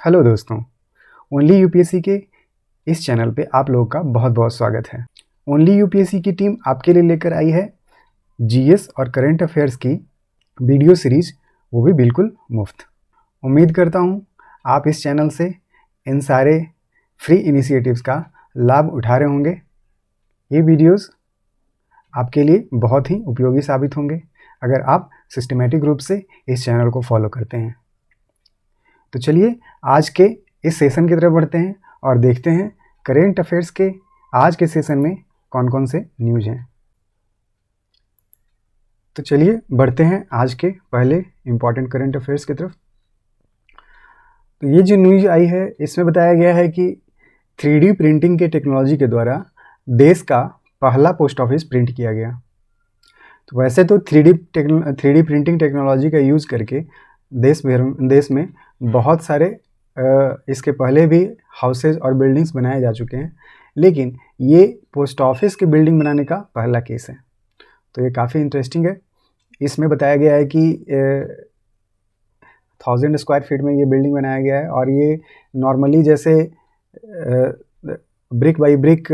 Hello दोस्तों, only UPSC के इस चैनल पे आप लोगों का बहुत बहुत स्वागत है। ओनली यूपीएससी की टीम आपके लिए लेकर आई है जीएस और करंट अफेयर्स की वीडियो सीरीज, वो भी बिल्कुल मुफ्त। उम्मीद करता हूँ आप इस चैनल से इन सारे फ्री इनिशिएटिव्स का लाभ उठा रहे होंगे। ये वीडियोस आपके लिए बहुत ही उपयोगी साबित होंगे अगर आप सिस्टमेटिक रूप से इस चैनल को फॉलो करते हैं। तो चलिए आज के इस सेशन की तरफ बढ़ते हैं और देखते हैं करेंट अफेयर्स के आज के सेशन में कौन कौन से न्यूज़ हैं। तो चलिए बढ़ते हैं आज के पहले इम्पॉर्टेंट करेंट अफेयर्स की तरफ। तो ये जो न्यूज़ आई है इसमें बताया गया है कि 3D प्रिंटिंग के टेक्नोलॉजी के द्वारा देश का पहला पोस्ट ऑफिस प्रिंट किया गया। तो वैसे तो 3D प्रिंटिंग टेक्नोलॉजी का यूज़ करके देश में बहुत सारे इसके पहले भी हाउसेज और बिल्डिंग्स बनाए जा चुके हैं, लेकिन ये पोस्ट ऑफिस की बिल्डिंग बनाने का पहला केस है। तो ये काफ़ी इंटरेस्टिंग है। इसमें बताया गया है कि 1000 स्क्वायर फीट में ये बिल्डिंग बनाया गया है और ये नॉर्मली जैसे ब्रिक बाई ब्रिक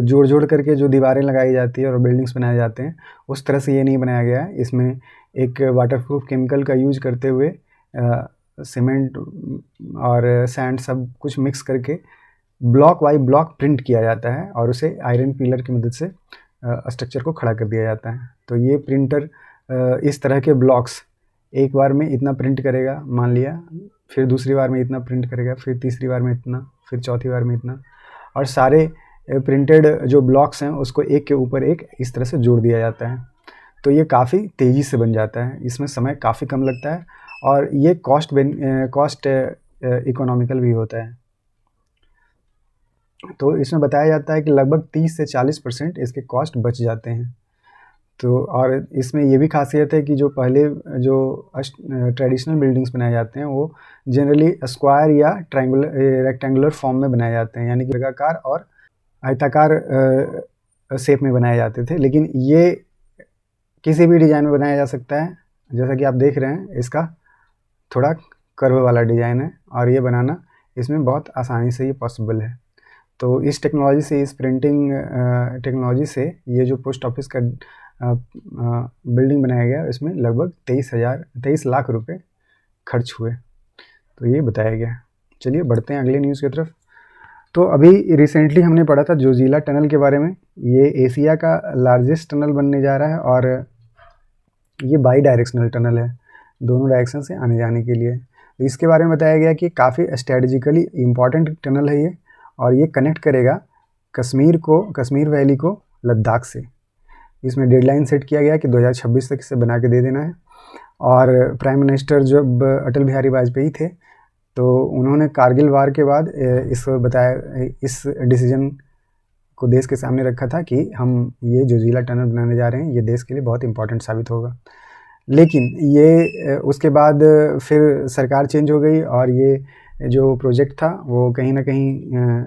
जोड़ जोड़ करके जो दीवारें लगाई जाती है और बिल्डिंग्स बनाए जाते हैं उस तरह से ये नहीं बनाया गया है। इसमें एक वाटरप्रूफ केमिकल का यूज करते हुए सीमेंट और सैंड सब कुछ मिक्स करके ब्लॉक बाई ब्लॉक प्रिंट किया जाता है और उसे आयरन पिलर की मदद से स्ट्रक्चर को खड़ा कर दिया जाता है। तो ये प्रिंटर इस तरह के ब्लॉक्स एक बार में इतना प्रिंट करेगा, मान लिया, फिर दूसरी बार में इतना प्रिंट करेगा, फिर तीसरी बार में इतना, फिर चौथी बार में इतना, और सारे प्रिंटेड जो ब्लॉक्स हैं उसको एक के ऊपर एक इस तरह से जोड़ दिया जाता है। तो ये काफ़ी तेज़ी से बन जाता है, इसमें समय काफ़ी कम लगता है और ये कॉस्ट इकोनॉमिकल भी होता है। तो इसमें बताया जाता है कि लगभग 30 से 40% इसके कॉस्ट बच जाते हैं। तो और इसमें ये भी खासियत है कि जो पहले जो ट्रेडिशनल बिल्डिंग्स बनाए जाते हैं वो जनरली स्क्वायर या रेक्टेंगुलर फॉर्म में बनाए जाते हैं, यानी कि वर्गाकार और आयताकार शेप में बनाए जाते थे, लेकिन ये किसी भी डिज़ाइन में बनाया जा सकता है। जैसा कि आप देख रहे हैं इसका थोड़ा कर्व वाला डिज़ाइन है और ये बनाना इसमें बहुत आसानी से ये पॉसिबल है। तो इस टेक्नोलॉजी से, इस प्रिंटिंग टेक्नोलॉजी से ये जो पोस्ट ऑफिस का बिल्डिंग बनाया गया इसमें लगभग 23 लाख रुपए खर्च हुए। तो ये बताया गया। चलिए बढ़ते हैं अगले न्यूज़ की तरफ। तो अभी रिसेंटली हमने पढ़ा था जोजिला टनल के बारे में। ये एशिया का लार्जेस्ट टनल बनने जा रहा है और ये बाई डायरेक्शनल टनल है, दोनों डायरेक्शन से आने जाने के लिए। तो इसके बारे में बताया गया कि काफ़ी स्ट्रेटजिकली इम्पॉर्टेंट टनल है ये, और ये कनेक्ट करेगा कश्मीर वैली को लद्दाख से। इसमें डेडलाइन सेट किया गया कि 2026 तक इसे बना के दे देना है। और प्राइम मिनिस्टर जब अटल बिहारी वाजपेयी थे तो उन्होंने कारगिल वार के बाद इस डिसीजन को देश के सामने रखा था कि हम ये जोजिला टनल बनाने जा रहे हैं, ये देश के लिए बहुत इंपॉर्टेंट साबित होगा। लेकिन ये उसके बाद फिर सरकार चेंज हो गई और ये जो प्रोजेक्ट था वो कहीं ना कहीं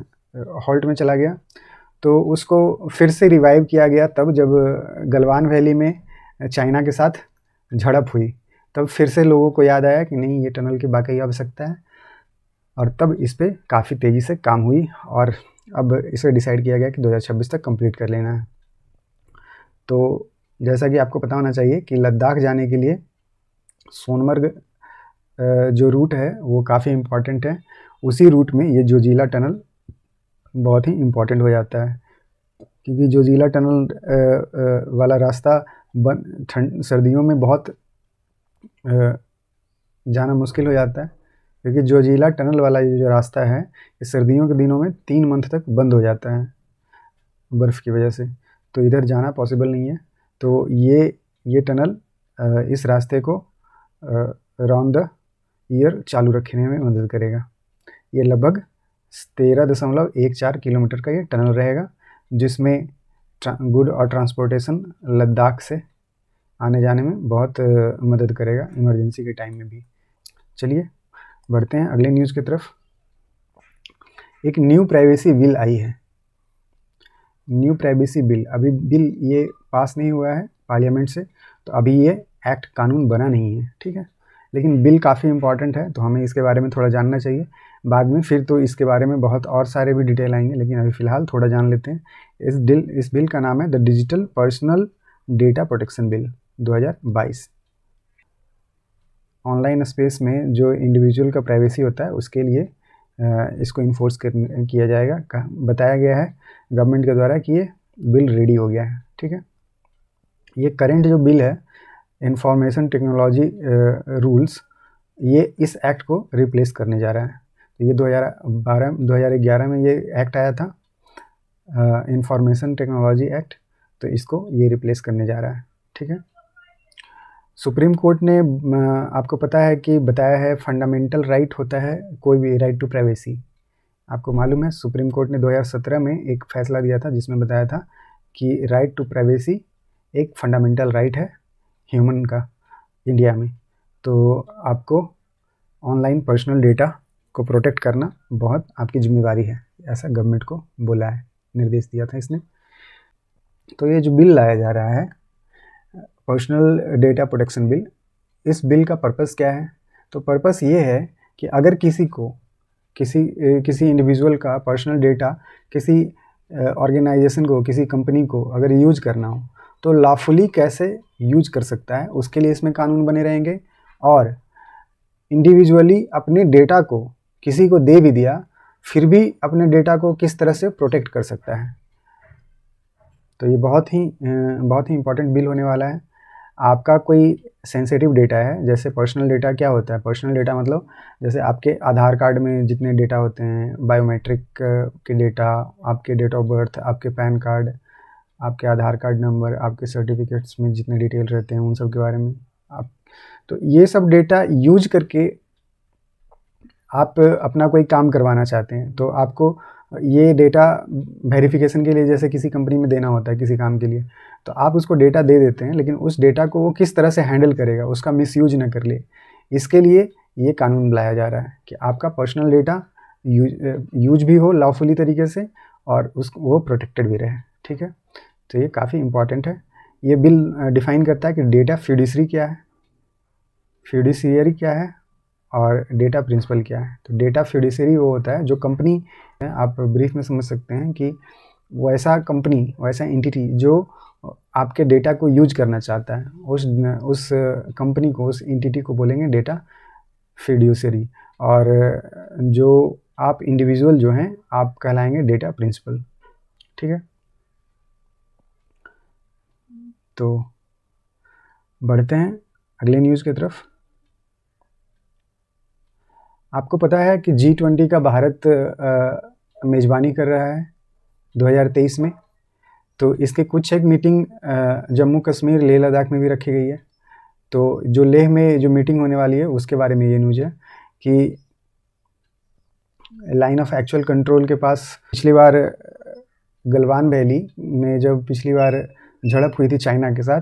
हॉल्ट में चला गया। तो उसको फिर से रिवाइव किया गया तब जब गलवान वैली में चाइना के साथ झड़प हुई, तब फिर से लोगों को याद आया कि नहीं, ये टनल की वाकई आवश्यकता है, और तब इस पर काफ़ी तेज़ी से काम हुई और अब इसे डिसाइड किया गया कि 2026 तक कंप्लीट कर लेना है। तो जैसा कि आपको पता होना चाहिए कि लद्दाख जाने के लिए सोनमर्ग जो रूट है वो काफ़ी इम्पॉर्टेंट है। उसी रूट में ये जोजिला टनल बहुत ही इम्पॉर्टेंट हो जाता है, क्योंकि जोजिला टनल वाला रास्ता सर्दियों में बहुत जाना मुश्किल हो जाता है, क्योंकि जोजिला टनल वाला ये जो रास्ता है ये सर्दियों के दिनों में 3 मंथ तक बंद हो जाता है बर्फ़ की वजह से, तो इधर जाना पॉसिबल नहीं है। तो ये टनल इस रास्ते को राउंड द ईयर चालू रखने में मदद करेगा। ये लगभग 13.14 किलोमीटर का ये टनल रहेगा, जिसमें गुड और ट्रांसपोर्टेशन लद्दाख से आने जाने में बहुत मदद करेगा इमरजेंसी के टाइम में भी। चलिए बढ़ते हैं अगले न्यूज़ की तरफ। एक न्यू प्राइवेसी बिल आई है। न्यू प्राइवेसी बिल, अभी बिल ये पास नहीं हुआ है पार्लियामेंट से, तो अभी ये एक्ट कानून बना नहीं है, ठीक है। लेकिन बिल काफ़ी इंपॉर्टेंट है, तो हमें इसके बारे में थोड़ा जानना चाहिए। बाद में फिर तो इसके बारे में बहुत और सारे भी डिटेल आएंगे, लेकिन अभी फ़िलहाल थोड़ा जान लेते हैं। इस बिल का नाम है the digital personal data protection bill 2022। Online space में जो इंडिविजुअल का प्राइवेसी होता है उसके लिए इसको इन्फोर्स किया जाएगा। बताया गया है गवर्नमेंट के द्वारा कि ये बिल रेडी हो गया है। ठीक है, ये करंट जो बिल है इंफॉर्मेशन टेक्नोलॉजी रूल्स, ये इस एक्ट को रिप्लेस करने जा रहा है। तो ये 2011 में ये एक्ट आया था, इंफॉर्मेशन टेक्नोलॉजी एक्ट, तो इसको ये रिप्लेस करने जा रहा है। ठीक है, सुप्रीम कोर्ट ने आपको पता है कि बताया है फंडामेंटल राइट होता है कोई भी राइट टू प्राइवेसी। आपको मालूम है सुप्रीम कोर्ट ने 2017 में एक फैसला दिया था जिसमें बताया था कि राइट टू प्राइवेसी एक फंडामेंटल राइट है ह्यूमन का इंडिया में। तो आपको ऑनलाइन पर्सनल डेटा को प्रोटेक्ट करना बहुत आपकी जिम्मेवारी है, ऐसा गवर्नमेंट को बोला है, निर्देश दिया था इसने। तो ये जो बिल लाया जा रहा है पर्सनल डेटा प्रोटेक्शन बिल, इस बिल का पर्पस क्या है? तो पर्पस ये है कि अगर किसी इंडिविजुअल का पर्सनल डेटा किसी ऑर्गेनाइजेशन को, किसी कंपनी को अगर यूज करना हो तो लॉफुली कैसे यूज कर सकता है, उसके लिए इसमें कानून बने रहेंगे। और इंडिविजुअली अपने डेटा को किसी को दे भी दिया फिर भी अपने डेटा को किस तरह से प्रोटेक्ट कर सकता है। तो ये बहुत ही इम्पोर्टेंट बिल होने वाला है। आपका कोई सेंसिटिव डेटा है, जैसे पर्सनल डेटा क्या होता है? पर्सनल डेटा मतलब जैसे आपके आधार कार्ड में जितने डेटा होते हैं, बायोमेट्रिक के डेटा, आपके डेट ऑफ बर्थ, आपके पैन कार्ड, आपके आधार कार्ड नंबर, आपके सर्टिफिकेट्स में जितने डिटेल रहते हैं उन सब के बारे में आप, तो ये सब डेटा यूज करके आप अपना कोई काम करवाना चाहते हैं तो आपको ये डेटा वेरिफिकेशन के लिए जैसे किसी कंपनी में देना होता है किसी काम के लिए, तो आप उसको डेटा दे देते हैं, लेकिन उस डेटा को वो किस तरह से हैंडल करेगा, उसका मिसयूज ना कर ले, इसके लिए ये कानून लाया जा रहा है कि आपका पर्सनल डेटा यूज भी हो लॉफुली तरीके से और वो प्रोटेक्टेड भी रहे। ठीक है, तो ये काफ़ी इम्पॉर्टेंट है। ये बिल डिफ़ाइन करता है कि डेटा फिड्यूसरी क्या है, फिड्यूसियरी क्या है और डेटा प्रिंसिपल क्या है। तो डेटा फिड्यूसरी वो होता है जो कंपनी, आप ब्रीफ में समझ सकते हैं कि वैसा कंपनी, वैसा एंटिटी जो आपके डेटा को यूज करना चाहता है, उस कंपनी को, उस एंटिटी को बोलेंगे डेटा फिड्यूसरी। और जो आप इंडिविजुअल जो हैं आप कहलाएंगे डेटा प्रिंसिपल। ठीक है, तो बढ़ते हैं अगले न्यूज़ की तरफ। आपको पता है कि G20 का भारत मेज़बानी कर रहा है 2023 में। तो इसके कुछ एक मीटिंग जम्मू कश्मीर लेह लद्दाख में भी रखी गई है। तो जो लेह में जो मीटिंग होने वाली है उसके बारे में ये न्यूज़ है कि लाइन ऑफ एक्चुअल कंट्रोल के पास पिछली बार गलवान वैली में जब पिछली बार झड़प हुई थी चाइना के साथ,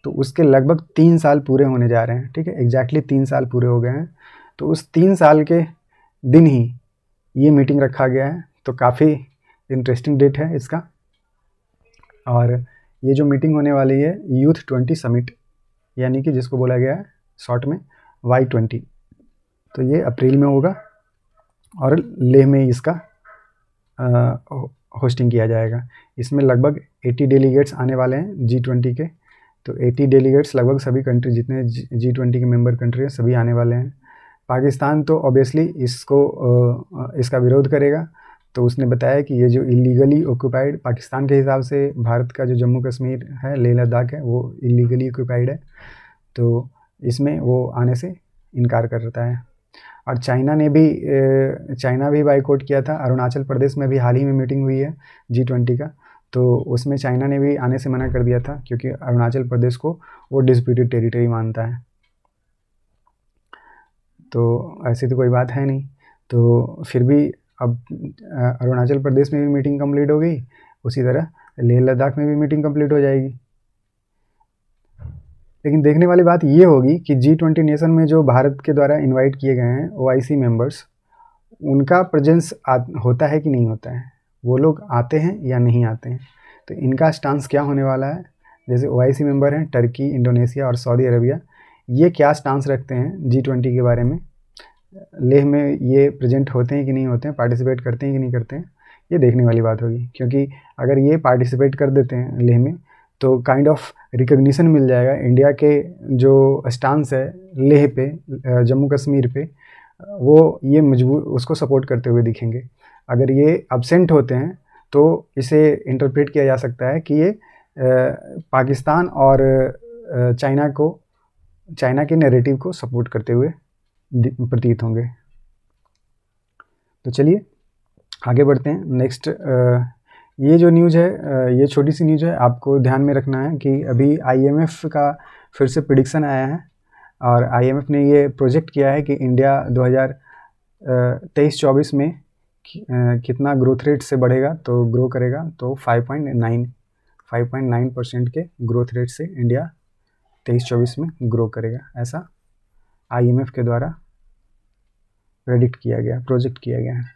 तो उसके लगभग 3 साल पूरे होने जा रहे हैं। ठीक है, एग्जैक्टली 3 साल पूरे हो गए हैं। तो उस 3 साल के दिन ही ये मीटिंग रखा गया है, तो काफ़ी इंटरेस्टिंग डेट है इसका। और ये जो मीटिंग होने वाली है यूथ 20 समिट, यानी कि जिसको बोला गया है शॉर्ट में Y20, तो ये अप्रैल में होगा और लेह में इसका होस्टिंग किया जाएगा। इसमें लगभग 80 डेलीगेट्स आने वाले हैं G20 के। तो 80 डेलीगेट्स लगभग सभी कंट्री, जितने G20 के मेंबर कंट्री हैं सभी आने वाले हैं। पाकिस्तान तो ऑब्वियसली इसका विरोध करेगा। तो उसने बताया कि ये जो इलीगली ऑक्यूपाइड, पाकिस्तान के हिसाब से भारत का जो जम्मू कश्मीर है, लेह लद्दाख है, वो इलीगली ऑक्यूपाइड है, तो इसमें वो आने से इनकार करता है। और चाइना भी बाइकआउट किया था। अरुणाचल प्रदेश में भी हाल ही में मीटिंग हुई है G20 का, तो उसमें चाइना ने भी आने से मना कर दिया था क्योंकि अरुणाचल प्रदेश को वो डिस्प्यूटेड टेरिटरी मानता है। तो ऐसी तो कोई बात है नहीं। तो फिर भी अब अरुणाचल प्रदेश में भी मीटिंग कंप्लीट हो गई, उसी तरह लेह लद्दाख में भी मीटिंग कंप्लीट हो जाएगी। लेकिन देखने वाली बात ये होगी कि G20 नेशन में जो भारत के द्वारा इनवाइट किए गए हैं OIC मेंबर्स, उनका प्रेजेंस होता है कि नहीं होता है, वो लोग आते हैं या नहीं आते हैं। तो इनका स्टांस क्या होने वाला है? जैसे OIC मेंबर हैं टर्की, इंडोनेशिया और सऊदी अरबिया, ये क्या स्टांस रखते हैं G20 के बारे में, लेह में ये प्रेजेंट होते हैं कि नहीं होते हैं, पार्टिसिपेट करते हैं कि नहीं करते हैं, ये देखने वाली बात होगी। क्योंकि अगर ये पार्टिसिपेट कर देते हैं लेह में तो काइंड ऑफ रिकग्निशन मिल जाएगा इंडिया के जो स्टांस है लेह पे, जम्मू कश्मीर पे, वो ये मजबूर उसको सपोर्ट करते हुए दिखेंगे। अगर ये अब्सेंट होते हैं तो इसे इंटरप्रेट किया जा सकता है कि ये पाकिस्तान और चाइना के नैरेटिव को सपोर्ट करते हुए प्रतीत होंगे। तो चलिए आगे बढ़ते हैं। नेक्स्ट ये जो न्यूज़ है, ये छोटी सी न्यूज़ है, आपको ध्यान में रखना है कि अभी IMF का फिर से प्रेडिक्शन आया है और IMF ने ये प्रोजेक्ट किया है कि इंडिया 2023-24 में कितना ग्रोथ रेट से बढ़ेगा, तो ग्रो करेगा, तो 5.9% के ग्रोथ रेट से इंडिया 23-24 में ग्रो करेगा, ऐसा IMF के द्वारा प्रेडिक्ट किया गया, प्रोजेक्ट किया गया है।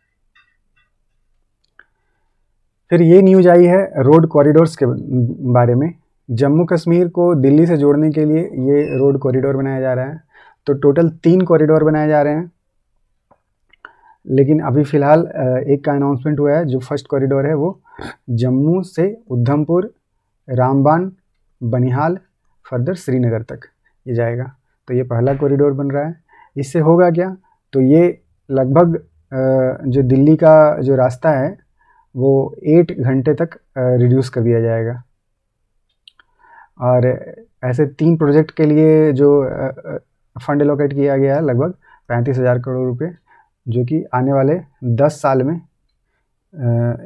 फिर ये न्यूज़ आई है रोड कॉरिडोर्स के बारे में। जम्मू कश्मीर को दिल्ली से जोड़ने के लिए ये रोड कॉरिडोर बनाया जा रहा है। तो टोटल 3 कॉरिडोर बनाए जा रहे हैं, लेकिन अभी फ़िलहाल एक का अनाउंसमेंट हुआ है। जो फर्स्ट कॉरिडोर है वो जम्मू से उधमपुर, रामबान, बनिहाल, फर्दर श्रीनगर तक ये जाएगा। तो ये पहला कॉरिडोर बन रहा है। इससे होगा क्या, तो ये लगभग जो दिल्ली का जो रास्ता है वो 8 घंटे तक रिड्यूस कर दिया जाएगा। और ऐसे 3 प्रोजेक्ट के लिए जो फंड एलोकेट किया गया है लगभग 35,000 करोड़ रुपए, जो कि आने वाले 10 साल में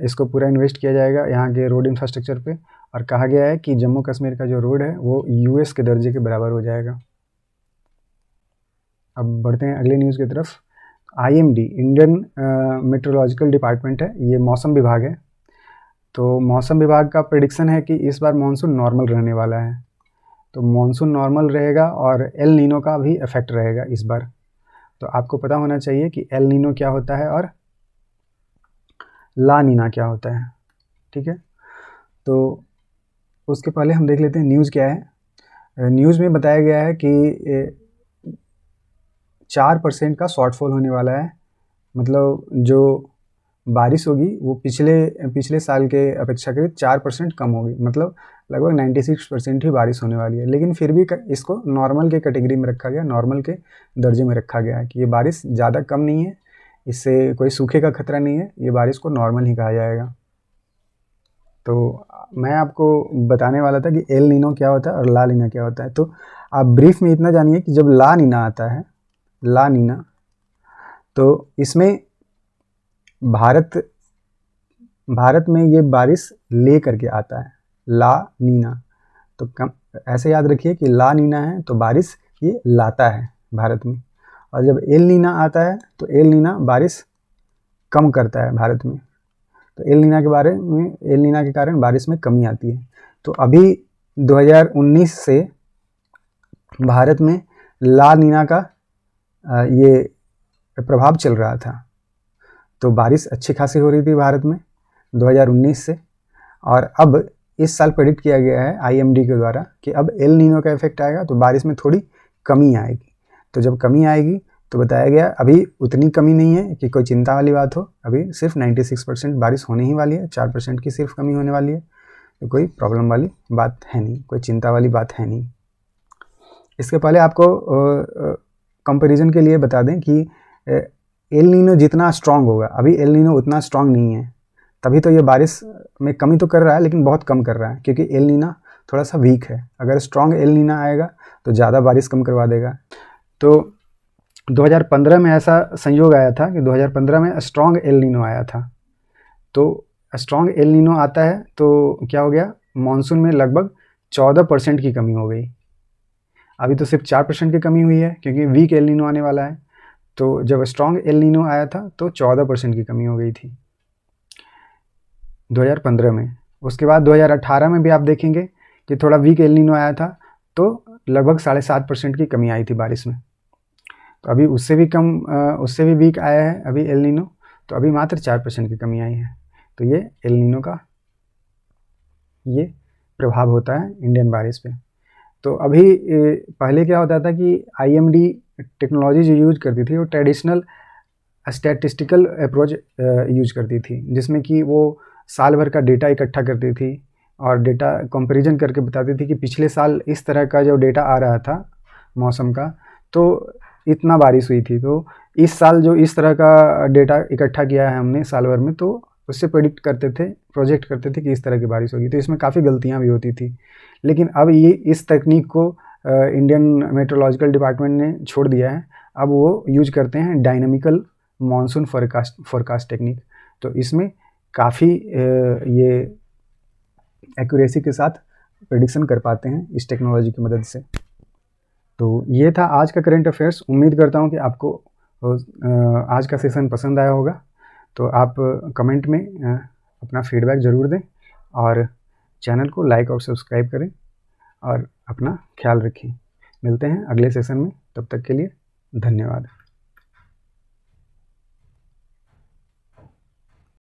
इसको पूरा इन्वेस्ट किया जाएगा यहाँ के रोड इंफ्रास्ट्रक्चर पे। और कहा गया है कि जम्मू कश्मीर का जो रोड है वो US के दर्जे के बराबर हो जाएगा। अब बढ़ते हैं अगले न्यूज़ की तरफ। IMD इंडियन मेट्रोलॉजिकल डिपार्टमेंट है, ये मौसम विभाग है। तो मौसम विभाग का प्रेडिक्शन है कि इस बार मानसून नॉर्मल रहने वाला है। तो मानसून नॉर्मल रहेगा और एल नीनो का भी इफेक्ट रहेगा इस बार। तो आपको पता होना चाहिए कि एल नीनो क्या होता है और ला नीना क्या होता है, ठीक है। तो उसके पहले हम देख लेते हैं न्यूज़ क्या है। न्यूज़ में बताया गया है कि 4% का शॉर्टफॉल होने वाला है। मतलब जो बारिश होगी वो पिछले साल के अपेक्षाकृत 4% कम होगी। मतलब लगभग 96% ही बारिश होने वाली है। लेकिन फिर भी इसको नॉर्मल के कैटेगरी में रखा गया, नॉर्मल के दर्जे में रखा गया है कि ये बारिश ज़्यादा कम नहीं है, इससे कोई सूखे का खतरा नहीं है, ये बारिश को नॉर्मल ही कहा जाएगा। तो मैं आपको बताने वाला था कि एल नीनो क्या होता है और ला नीना क्या होता है। तो आप ब्रीफ में इतना जानिए कि जब ला नीना आता है, ला नीना, तो इसमें भारत में ये बारिश ले करके आता है, ला नीना। तो ऐसे याद रखिए कि ला नीना है तो बारिश ये लाता है भारत में, और जब एल नीना आता है तो एल नीना बारिश कम करता है भारत में। तो एल नीना के कारण बारिश में कमी आती है। तो अभी 2019 से भारत में ला नीना का ये प्रभाव चल रहा था। तो बारिश अच्छी खासी हो रही थी भारत में 2019 से, और अब इस साल प्रेडिक्ट किया गया है IMD के द्वारा कि अब एल नीनो का इफेक्ट आएगा तो बारिश में थोड़ी कमी आएगी। तो जब कमी आएगी तो बताया गया अभी उतनी कमी नहीं है कि कोई चिंता वाली बात हो, अभी सिर्फ 96% बारिश होने ही वाली है, 4% की सिर्फ कमी होने वाली है। तो कोई प्रॉब्लम वाली बात है नहीं, कोई चिंता वाली बात है नहीं। इसके पहले आपको कंपैरिजन के लिए बता दें कि एल नीनो जितना स्ट्रांग होगा, अभी एल नीनो उतना स्ट्रांग नहीं है, तभी तो ये बारिश में कमी तो कर रहा है लेकिन बहुत कम कर रहा है, क्योंकि एल नीना थोड़ा सा वीक है। अगर स्ट्रांग एल नीना आएगा तो ज़्यादा बारिश कम करवा देगा। तो 2015 में ऐसा संयोग आया था कि 2015 में स्ट्रांग एल नीनो आया था। तो स्ट्रांग एल नीनो आता है तो क्या हो गया, मानसून में लगभग 14% की कमी हो गई। अभी तो सिर्फ 4% की कमी हुई है क्योंकि वीक एल नीनो आने वाला है। तो जब स्ट्रांग एल नीनो आया था तो 14% की कमी हो गई थी 2015 में। उसके बाद 2018 में भी आप देखेंगे कि थोड़ा वीक एल नीनो आया था तो लगभग 7.5% की कमी आई थी बारिश में। तो अभी उससे भी कम, उससे भी वीक आया है अभी एल नीनो, तो अभी मात्र 4% की कमी आई है। तो ये एल नीनो का ये प्रभाव होता है इंडियन बारिश पे। तो अभी पहले क्या होता था कि IMD टेक्नोलॉजी जो यूज करती थी वो ट्रेडिशनल स्टैटिस्टिकल अप्रोच यूज करती थी, जिसमें कि वो साल भर का डेटा इकट्ठा करती थी और डेटा कंपैरिजन करके बताती थी कि पिछले साल इस तरह का जो डेटा आ रहा था मौसम का, तो इतना बारिश हुई थी, तो इस साल जो इस तरह का डेटा इकट्ठा किया है हमने साल भर में, तो उससे प्रेडिक्ट करते थे, प्रोजेक्ट करते थे कि इस तरह की बारिश होगी। तो इसमें काफ़ी गलतियाँ भी होती थी, लेकिन अब ये इस तकनीक को इंडियन मेट्रोलॉजिकल डिपार्टमेंट ने छोड़ दिया है। अब वो यूज करते हैं डायनामिकल मानसून फोरकास्ट टेक्निक। तो इसमें काफ़ी ये एक्यूरेसी के साथ प्रेडिक्शन कर पाते हैं इस टेक्नोलॉजी की मदद से। तो ये था आज का करंट अफेयर्स। उम्मीद करता हूँ कि आपको आज का सेशन पसंद आया होगा। तो आप कमेंट में अपना फीडबैक ज़रूर दें और चैनल को लाइक और सब्सक्राइब करें और अपना ख्याल रखें। मिलते हैं अगले सेशन में, तब तक के लिए धन्यवाद।